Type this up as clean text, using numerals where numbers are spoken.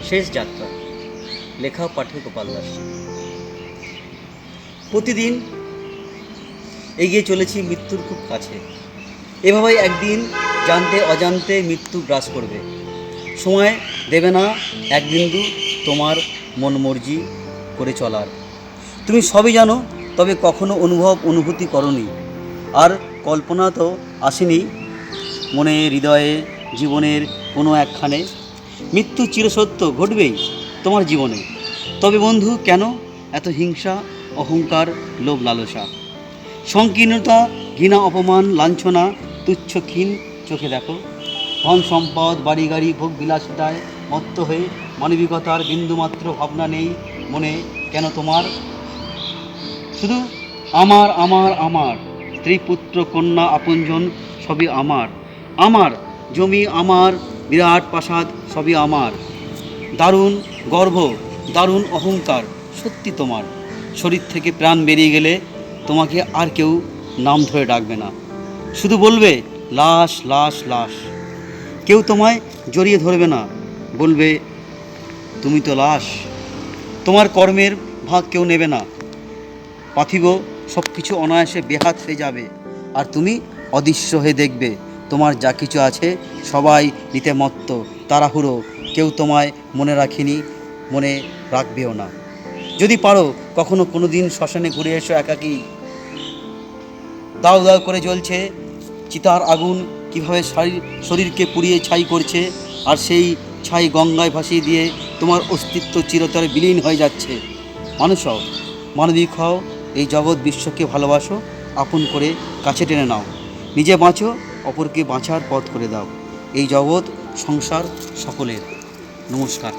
শেষ যাত্রা। লেখা পাঠে গোপাল দাস। প্রতিদিন এগিয়ে চলেছি মৃত্যুর খুব কাছে। এভাবেই একদিন জানতে অজান্তে মৃত্যু গ্রাস করবে। সময় দেবে না এক বিন্দু তোমার মন মর্জি করে চলার। তুমি সবই জানো, তবে কখনো অনুভূতি করনি। আর কল্পনা তো আসেনি মনে, হৃদয়ে, জীবনের কোনো একখানে। মৃত্যু চিরসত্য ঘটবেই তোমার জীবনে। তবে বন্ধু, কেন এত হিংসা, অহংকার, লোভ লালসা, সংকীর্ণতা, ঘৃণা, অপমান, লাঞ্ছনা, তুচ্ছ ক্ষীণ চোখে দেখো? ধন সম্পদ, বাড়ি গাড়ি, ভোগ বিলাসিতায় মত্ত হয়ে মানবিকতার বিন্দুমাত্র ভাবনা নেই মনে। কেন তোমার শুধু আমার আমার আমার স্ত্রী, পুত্র, কন্যা, আপনজন সবই আমার। আমার জমি, আমার বিরাট প্রাসাদ সবই আমার। দারুণ গর্ব, দারুণ অহংকার সত্যি তোমার। শরীর থেকে প্রাণ বেরিয়ে গেলে তোমাকে আর কেউ নাম ধরে ডাকবে না, শুধু বলবে লাশ লাশ লাশ। কেউ তোমায় জড়িয়ে ধরবে না, বলবে তুমি তো লাশ। তোমার কর্মের ভাগ কেউ নেবে না, পার্থিব সব কিছু অনায়াসে বেহাত হয়ে যাবে। আর তুমি অদৃশ্য হয়ে দেখবে তোমার যা কিছু আছে সবাই নিতে মত্ত, তাড়াহুড়ো। কেউ তোমায় মনে রাখেনি, মনে রাখবেও না। যদি পারো কখনো কোনো দিন শ্মশানে ঘুরে এসো একাকী। দাউ দাউ করে জ্বলছে চিতার আগুন, কীভাবে শরীরকে পুড়িয়ে ছাই করছে, আর সেই ছাই গঙ্গায় ভাসিয়ে দিয়ে তোমার অস্তিত্ব চিরতরে বিলীন হয়ে যাচ্ছে। মানুষ হও, মানবিক হও, এই জগৎ বিশ্বকে ভালোবাসো, আপন করে কাছে টেনে নাও। নিজে বাঁচো, অপরকে বাঁচার পথ করে দাও। এই জগৎ সংসার সকলের। নমস্কার।